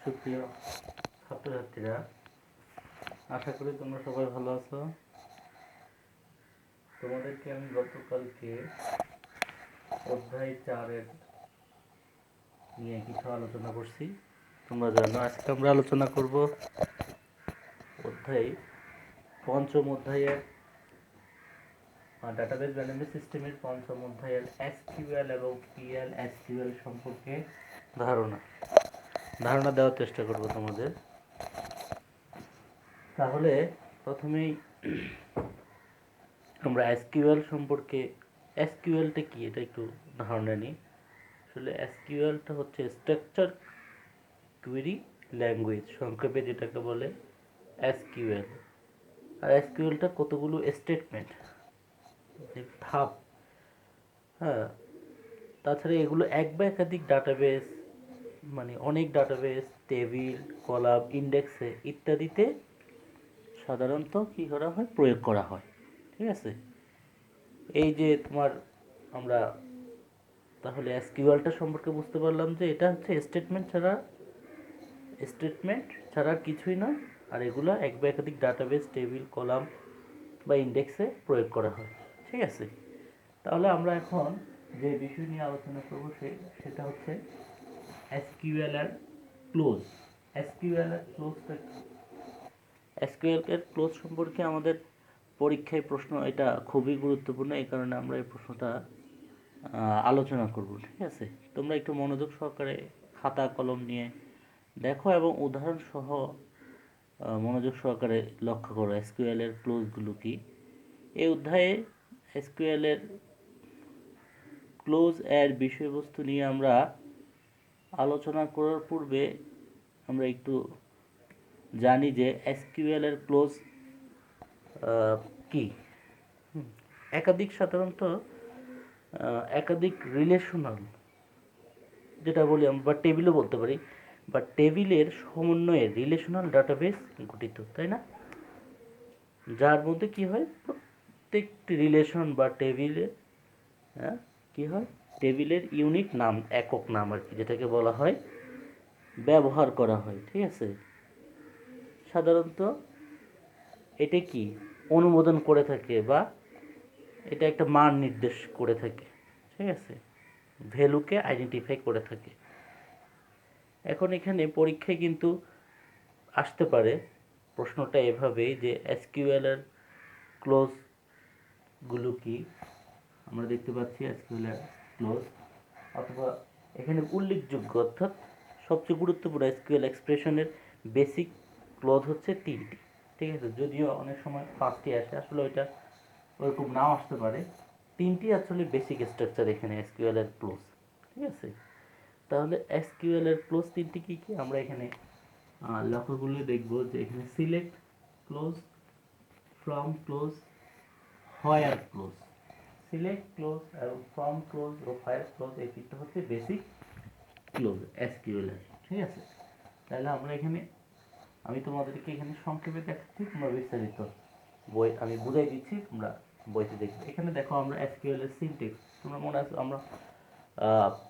সুপ্রিয় ছাত্রছাত্রীরা, আশা করি তোমরা সবাই ভালো আছো। তোমাদেরকে আমি গতকালকে অধ্যায় 4-এর নিয়ে কিছু আলোচনা করছি। তোমরা জানো আজকে আমরা আলোচনা করব পঞ্চম অধ্যায়ের ডাটাবেস ম্যানেজমেন্ট সিস্টেমের পঞ্চম অধ্যায়ের এসকিউএল এবং পিএল এসকিউএল সম্পর্কে ধারণা দেওয়ার চেষ্টা করব তোমাদের। তাহলে প্রথমেই আমরা এসকিউএল সম্পর্কে, এসকিউএলটা কি এটা একটু ধারণা নিই। আসলে এসকিউএলটা হচ্ছে স্ট্রাকচার কুয়েরি ল্যাঙ্গুয়েজ, সংক্ষেপে যেটাকে বলে এসকিউএল। আর এসকিউএলটা কতগুলো স্টেটমেন্ট, ধাপ, হ্যাঁ, তাছাড়া এগুলো এক বা একাধিক ডাটাবেস, মানে অনেক ডাটাবেস, টেবিল, কলাম, ইন্ডেক্সে ইত্যাদিতে সাধারণত কী করা হয়, প্রয়োগ করা হয়। ঠিক আছে, এই যে আমরা তাহলে এসকিউএলটা সম্পর্কে বুঝতে পারলাম যে এটা হচ্ছে স্টেটমেন্ট ছাড়া কিছুই নয়। আর এগুলো এক বা একাধিক ডাটাবেস, টেবিল, কলাম বা ইন্ডেক্সে প্রয়োগ করা হয়। ঠিক আছে, তাহলে আমরা এখন যে বিষয় নিয়ে আলোচনা করব সেটা হচ্ছে এসকিউএল এর ক্লোজ। এসকিউএল এর ক্লোজটা কি? এসকিউএল এর ক্লোজ সম্পর্কে আমাদের পরীক্ষায় প্রশ্ন, এটা খুবই গুরুত্বপূর্ণ, এই কারণে আমরা এই প্রশ্নটা আলোচনা করব। ঠিক আছে, তোমরা একটু মনোযোগ সহকারে খাতা কলম নিয়ে দেখো এবং উদাহরণ সহ মনোযোগ সহকারে লক্ষ্য করো এসকিউএল এর ক্লোজগুলো কি। এই অধ্যায়ে এসকিউএল এর ক্লোজ এর বিষয়বস্তু নিয়ে আমরা আলোচনা করার পূর্বে আমরা একটু জানি যে এসকিউএল এর ক্লোজ কি। একাধিক রিলেশনাল, যেটা বলি আমরা, বা টেবিলও বলতে পারি, বা টেবিলের সমন্বয়ে রিলেশনাল ডাটাবেস গঠিত, তাই না? যার মধ্যে কি হয়, প্রত্যেকটি রিলেশন বা টেবিলে কি হয়, টেবিলের ইউনিক নাম, একক নাম আর কি, যেটাকে বলা হয়, ব্যবহার করা হয়। ঠিক আছে, সাধারণত এটা কি অনুমোদন করে থাকে বা এটা একটা মান নির্দেশ করে থাকে। ঠিক আছে, ভ্যালুকে আইডেন্টিফাই করে থাকে। এখন এখানে পরীক্ষায় কিন্তু আসতে পারে প্রশ্নটা এভাবেই যে এসকিউএল এর ক্লোজগুলো কি। আমরা দেখতে পাচ্ছি এসকিউএল এর ক্লোজ, অথবা এখানে উল্লেখযোগ্য অর্থাৎ সবচেয়ে গুরুত্বপূর্ণ এসকিউএল এক্সপ্রেশনের বেসিক ক্লোজ হচ্ছে 3টি। ঠিক আছে, যদিও অনেক সময় 5টি আসে, আসলে ওইটা ওরকম নাও আসতে পারে। 3টি আসলে বেসিক স্ট্রাকচার এখানে এসকিউএল এর ক্লোজ। ঠিক আছে, তাহলে এসকিউএল এর ক্লোজ 3টি কী কী আমরা এখানে লক্ষ্য করলে দেখব যে এখানে select clause, from clause, where clause. Select clause এবং ফ্রম ক্লোজ ও হোয়ার ক্লোজ, এই তিনটা হচ্ছে বেসিক ক্লোজ এসকিউএল এর। ঠিক আছে, তাহলে আমরা এখানে, আমি তোমাদেরকে এখানে সংক্ষেপে দেখাচ্ছি, তোমরা বিস্তারিত বই আমি বুঝাই দিচ্ছি, তোমরা বইতে দেখবে। এখানে দেখো আমরা এসকিউএল এর সিনট্যাক্স, তোমরা মনে আছে আমরা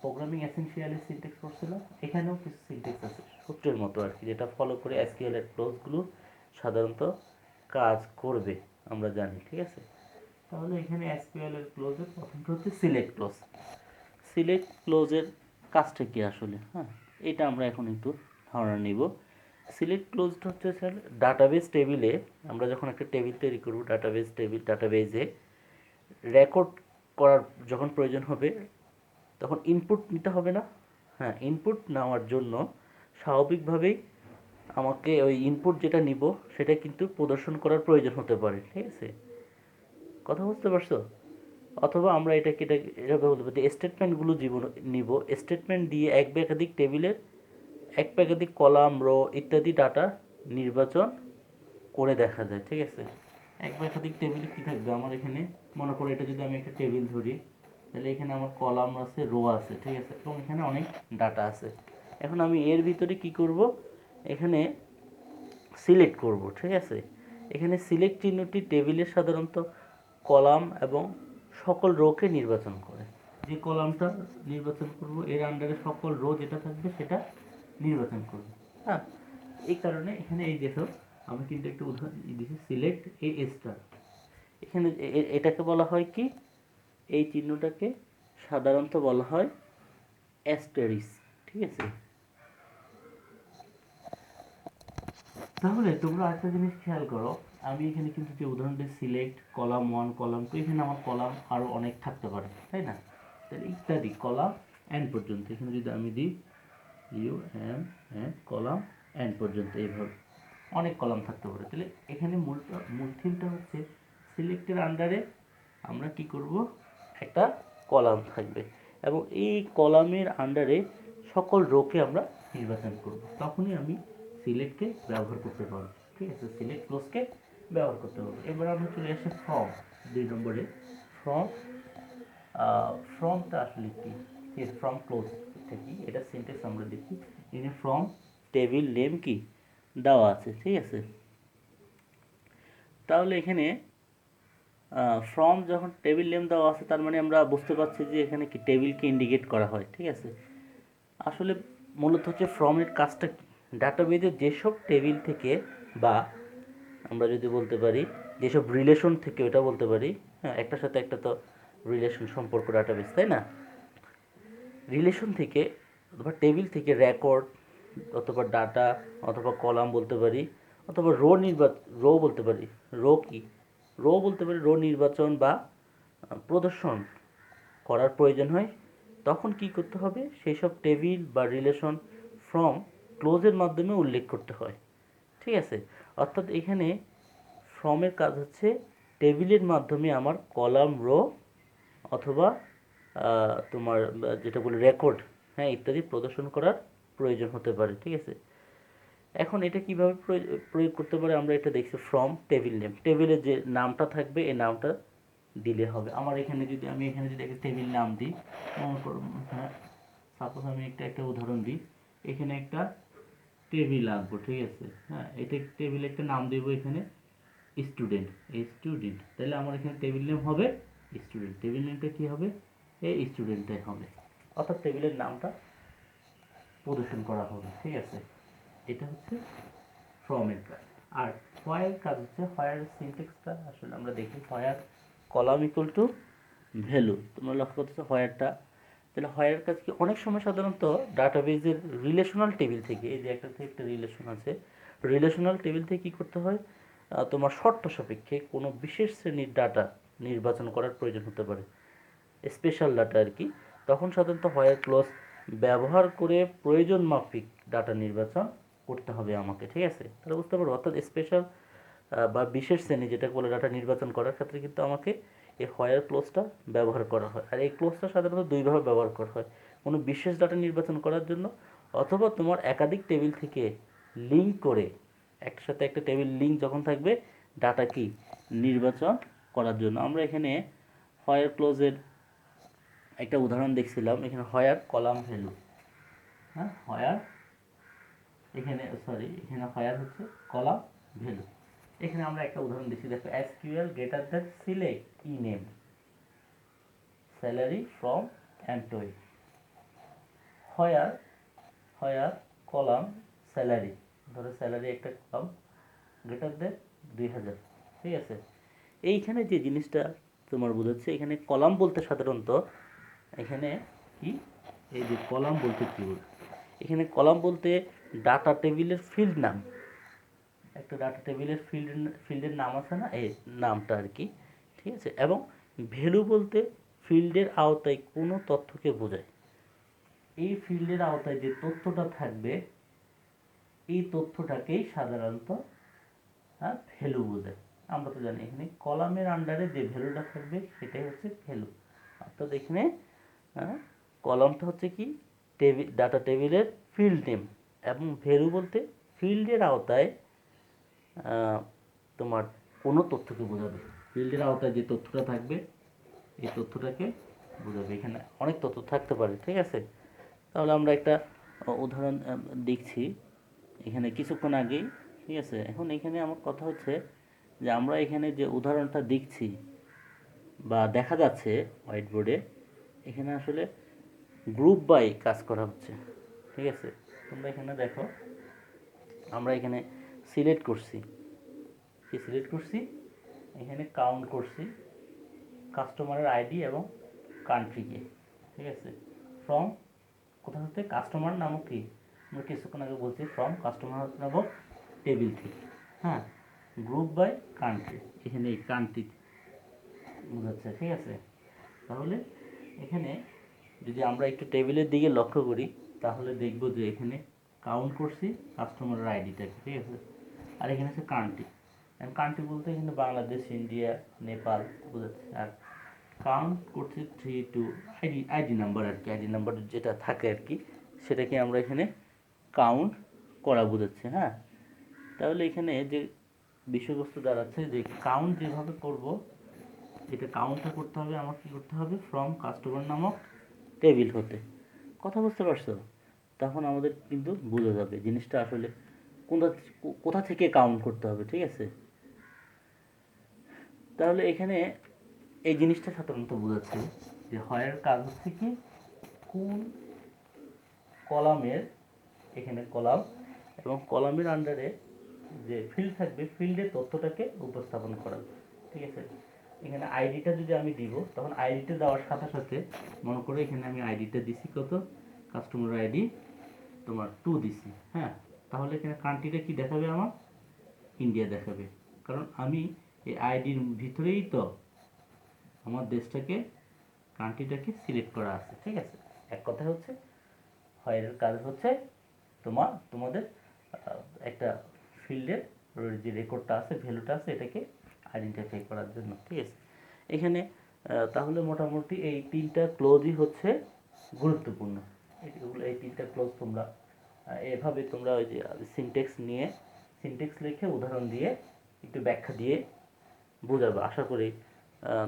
প্রোগ্রামিং এসেনশিয়ালের সিনট্যাক্স পড়ছিলাম, এখানেও কিছু সিনট্যাক্স আছে সূত্রের মতো আর কি, যেটা ফলো করে এসকিউএল এর ক্লোজগুলো সাধারণত কাজ করবে, আমরা জানি। ঠিক আছে, তাহলে এখানে এসকিউএল এর ক্লোজের প্রথমটা হচ্ছে সিলেক্ট ক্লোজ। সিলেক্ট ক্লোজের কাজটা কি আসলে, এটা আমরা এখন একটু ধারণা নিব। সিলেক্ট ক্লোজটা হচ্ছে স্যার ডাটাবেস টেবিলে, আমরা যখন একটা টেবিল তৈরি করব, ডাটাবেসে রেকর্ড করার যখন প্রয়োজন হবে তখন ইনপুট নিতে হবে না? ইনপুট নেওয়ার জন্য স্বাভাবিকভাবেই আমাকে ওই ইনপুট যেটা নিব সেটা কিন্তু প্রদর্শন করার প্রয়োজন হতে পারে। ঠিক আছে, কথা বুঝতে পারছো? অথবা আমরা এভাবে বলতে পারি, স্টেটমেন্টগুলো নিব, স্টেটমেন্ট দিয়ে এক বা একাধিক টেবিলের এক বা একাধিক কলাম, রো ইত্যাদি ডাটা নির্বাচন করে দেখা যায়। ঠিক আছে, এক বা একাধিক টেবিলে কী থাকবে, আমার এখানে মনে করো এটা যদি আমি একটা টেবিল ধরি, তাহলে এখানে আমার কলাম আছে, রো আছে। ঠিক আছে, এবং এখানে অনেক ডাটা আছে। এখন আমি এর ভিতরে কি করব, এখানে সিলেক্ট করব। ঠিক আছে, এখানে সিলেক্ট চিহ্নটি টেবিলের সাধারণত কলাম এবং সকল রোকে নির্বাচন করে। যে কলামটা নির্বাচন করব এর আন্ডারে সকল রো যেটা থাকবে সেটা নির্বাচন করব। হ্যাঁ, এই কারণে এখানে এই দেখো আমি কিন্তু একটা উদাহরণ দিচ্ছি, সিলেক্ট এ স্টার। এখানে এটাকে বলা হয় কি, এই চিহ্নটাকে সাধারণত বলা হয় অ্যাস্টেরিস্ক, ঠিক আছে। তাহলে তোমরা আরেকটা জিনিস খেয়াল করো, আমি এখানে কিন্তু যে উদাহরণটা সিলেক্ট কলাম 1 কলাম 2, এখানে আমার কলাম আরও অনেক থাকতে পারে, তাই না? তাহলে ইত্যাদি কলাম এন পর্যন্ত, এখানে যদি আমি দিই U M N column N পর্যন্ত, এইভাবে অনেক কলাম থাকতে পারে। তাহলে এখানে মূল থিমটা হচ্ছে সিলেক্টের আন্ডারে আমরা কি করব, একটা কলাম থাকবে এবং এই কলামের আন্ডারে সকল রোকে আমরা নির্বাচন করব, তখনই আমি সিলেক্টকে ব্যবহার করতে পারবো, ঠিক আছে, সিলেক্ট ক্লোজকে ব্যবহার করতে পারবো। এবার আমরা চলে আসি ফ্রম 2 নম্বরে। ফ্রম, ফ্রমটা আসলে কি, ফ্রম ক্লোজ এটা কি, এটা সিনট্যাক্স আমরা দেখি। এখানে ফ্রম টেবিল নেম কি দেওয়া আছে, ঠিক আছে। তাহলে এখানে ফ্রম যখন টেবিল নেম দেওয়া আছে, তার মানে আমরা বুঝতে পারছি যে এখানে কি টেবিলকে ইন্ডিকেট করা হয়, ঠিক আছে। আসলে মূলত হচ্ছে ফ্রমের কাজটা কি, ডাটাবেজে যেসব টেবিল থেকে বা আমরা যদি বলতে পারি যেসব রিলেশন থেকে, ওটা বলতে পারি, হ্যাঁ, একটার সাথে একটা তো রিলেশন সম্পর্ক ডাটাবেস, তাই না? রিলেশন থেকে অথবা টেবিল থেকে রেকর্ড অথবা ডাটা অথবা কলাম বলতে পারি, অথবা রো বলতে পারি। রো বলতে পারি, রো নির্বাচন বা প্রদর্শন করার প্রয়োজন হয়, তখন কি করতে হবে, সেই সব টেবিল বা রিলেশন ফ্রম ক্লোজের মাধ্যমে উল্লেখ করতে হয়, ঠিক আছে। অর্থাৎ এখানে ফ্রমের কাজ হচ্ছে টেবিলের মাধ্যমে আমার কলাম, রো অথবা তোমার যেটা বলি রেকর্ড, হ্যাঁ, ইত্যাদি প্রদর্শন করার প্রয়োজন হতে পারে, ঠিক আছে। এখন এটা কিভাবে প্রয়োগ করতে পারে, আমরা এটা দেখছি ফ্রম টেবিল নেম, টেবিলের যে নামটা থাকবে এই নামটা দিলে হবে। আমার এখানে যদি আমি এখানে যদি একটা টেবিল নাম দিই, হ্যাঁ, সাপোজ আমি একটা উদাহরণ দিই, এখানে একটা টেবিল আঁকবো, ঠিক আছে, হ্যাঁ, এটা টেবিলে একটা নাম দেবো এখানে স্টুডেন্ট, স্টুডেন্ট, তাহলে আমার এখানে টেবিল নেম হবে স্টুডেন্ট, টেবিল নেমটা কি হবে, এই স্টুডেন্টটাই হবে, অর্থাৎ টেবিলের নামটা প্রদর্শন করা হবে, ঠিক আছে। এটা হচ্ছে ফ্রমের কাজ। আর হোয়ার কাজ হচ্ছে, হোয়ার সিনট্যাক্সটা আসলে আমরা দেখি, হোয়ার কলাম ইকুয়াল টু ভ্যালু, তোমরা লক্ষ্য করতেছো হোয়ারটা। তাহলে হোয়ার কাজ কি, অনেক সময় সাধারণত ডাটাবেজের রিলেশনাল টেবিল থেকে, এই যে একটা থেকে একটা রিলেশন আছে, রিলেশনাল টেবিল থেকে কী করতে হয়, তোমার শর্ত সাপেক্ষে কোনো বিশেষ শ্রেণীর ডাটা নির্বাচন করার প্রয়োজন হতে পারে, স্পেশাল ডাটা আর কি, তখন সাধারণত হোয়ার ক্লজ ব্যবহার করে প্রয়োজন মাফিক ডাটা নির্বাচন করতে হবে আমাকে, ঠিক আছে। তাহলে বুঝতে পারবো, অর্থাৎ স্পেশাল বা বিশেষ শ্রেণী যেটা বলে ডাটা নির্বাচন করার ক্ষেত্রে কিন্তু আমাকে এই হোয়ার ক্লোজটা ব্যবহার করা হয়। আর এই ক্লোজটা সাধারণত দুইভাবে ব্যবহার করা হয়, কোনো বিশেষ ডাটা নির্বাচন করার জন্য, অথবা তোমার একাধিক টেবিল থেকে লিঙ্ক করে, একটার সাথে একটা টেবিল লিঙ্ক যখন থাকবে ডাটা কি নির্বাচন করার জন্য। আমরা এখানে হোয়ার ক্লোজের একটা উদাহরণ দেখছিলাম, এখানে হোয়ার কলাম ভ্যালু, হ্যাঁ, হোয়ার এখানে এখানে হোয়ার হচ্ছে কলাম ভ্যালু। এখানে আমরা একটা উদাহরণ দিচ্ছি, দেখো এসকিউএল গ্রেটার দ্যান সিলেক্ট কি name salary from employee, where column salary, ধরো স্যালারি একটা কলাম গ্রেটার দ্যান 2000, ঠিক আছে। এইখানে যে জিনিসটা তোমার বোঝাচ্ছে, এখানে কলাম বলতে সাধারণত এখানে কি, এই যে কলাম বলতে কি বলছে, এখানে কলাম বলতে ডাটা টেবিলের ফিল্ড নাম, একটা ডাটা টেবিলের ফিল্ডের নাম আছে না, এই নামটা আর কি, ঠিক আছে। এবং ভ্যালু বলতে ফিল্ডের আওতায় কোনো তথ্যকে বোঝায়, এই ফিল্ডের আওতায় যে তথ্যটা থাকবে এই তথ্যটাকেই সাধারণত ভ্যালু বোঝায়। আমরা তো জানি এখানে কলামের আন্ডারে যে ভ্যালুটা থাকবে সেটাই হচ্ছে ভ্যালু, অর্থাৎ এখানে কলামটা হচ্ছে কি ডাটা টেবিলের ফিল্ড নেম, এবং ভ্যালু বলতে ফিল্ডের আওতায় তোমার কোনো তথ্যকে বোঝাবে, ফিল্ডের আওতায় যে তথ্যটা থাকবে এই তথ্যটাকে বোঝাবে, এখানে অনেক তথ্য থাকতে পারে, ঠিক আছে। তাহলে আমরা একটা উদাহরণ দেখছি এখানে কিছুক্ষণ আগেই, ঠিক আছে। এখন এখানে আমার কথা হচ্ছে যে আমরা এখানে যে উদাহরণটা দেখছি বা দেখা যাচ্ছে হোয়াইট বোর্ডে, এখানে আসলে গ্রুপ বাই কাজ করা হচ্ছে, ঠিক আছে। তোমরা এখানে দেখো আমরা এখানে সিলেক্ট করছি, কি সিলেক্ট করছি, এখানে কাউন্ট করছি কাস্টমারের আইডি এবং কান্ট্রিকে, ঠিক আছে। ফ্রম কোথা হতে, কাস্টমার নামক কি আমরা কিছুক্ষণ আগে বলছি ফ্রম কাস্টমার নামক টেবিল থেকে, হ্যাঁ। গ্রুপ বাই কান্ট্রি, এখানে এই কান্ট্রি বোঝাচ্ছে, ঠিক আছে। তাহলে এখানে যদি আমরা একটু টেবিলের দিকে লক্ষ্য করি তাহলে দেখব যে এখানে কাউন্ট করছি কাস্টমারের আইডিটাকে, ঠিক আছে। আর এখানে হচ্ছে কান্ট্রি, কান্ট্রি বলতে এখানে বাংলাদেশ, ইন্ডিয়া, নেপাল বোঝাচ্ছে। আর কাউন্ট করছি 3 টু আইডি নাম্বার আর কি, আইডি নাম্বার যেটা থাকে আর কি, সেটাকে আমরা এখানে কাউন্ট করা বোঝাচ্ছে, হ্যাঁ। তাহলে এখানে যে বিষয়বস্তু দাঁড়াচ্ছে যে কাউন্ট যেভাবে করব, এটা কাউন্টটা করতে হবে আমার কী করতে হবে, ফ্রম কাস্টমার নামক টেবিল হতে, কথা বুঝতে পারছো? তখন আমাদের কিন্তু বোঝা যাবে জিনিসটা আসলে কোথা কোথা থেকে কাউন্ট করতে হবে, ঠিক আছে। তাহলে এখানে এই জিনিসটা সাধারণত বোঝাচ্ছে যে হয়ের কাজ হচ্ছে কি, কোন কলামের, এখানে কলাম এবং কলামের আন্ডারে যে ফিল্ড থাকবে ফিল্ডের তথ্যটাকে উপস্থাপন করা, ঠিক আছে। এখানে আইডিটা যদি আমি দিব তখন আইডিটা দেওয়ার সাথে সাথে মনে করো এখানে আমি আইডিটা দিছি কত, কাস্টমার আইডি তোমার 2 দিছি, হ্যাঁ। তাহলে এখানে কান্ট্রিটা কি দেখাবে, আমার ইন্ডিয়া দেখাবে, কারণ আমি এই আইডির ভিতরেই তো আমার দেশটাকে, কান্ট্রিটাকে সিলেক্ট করা আছে, ঠিক আছে। এক কথা হচ্ছে হয় কাজ হচ্ছে তোমাদের একটা ফিল্ডের যে রেকর্ডটা আছে, ভ্যালুটা আছে, এটাকে আইডেন্টিফাই করার জন্য, ঠিক আছে। এখানে তাহলে মোটামুটি এই 3টা ক্লোজই হচ্ছে গুরুত্বপূর্ণ। এই 3টা ক্লোজ তোমরা এভাবে তোমরা ওই যে সিনটেক্স নিয়ে, সিনটেক্স লিখে উদাহরণ দিয়ে একটু ব্যাখ্যা দিয়ে বোঝাবে। আশা করি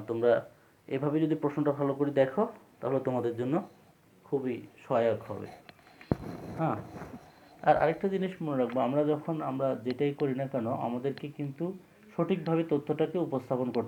তোমরা এভাবে যদি প্রশ্নটা ভালো করে দেখো তাহলে তোমাদের জন্য খুবই সহায়ক হবে, হ্যাঁ। আর আরেকটা জিনিস মনে রাখবো, আমরা যখন আমরা যেটাই করি না কেন আমাদেরকে কিন্তু সঠিকভাবে তথ্যটাকে উপস্থাপন করতে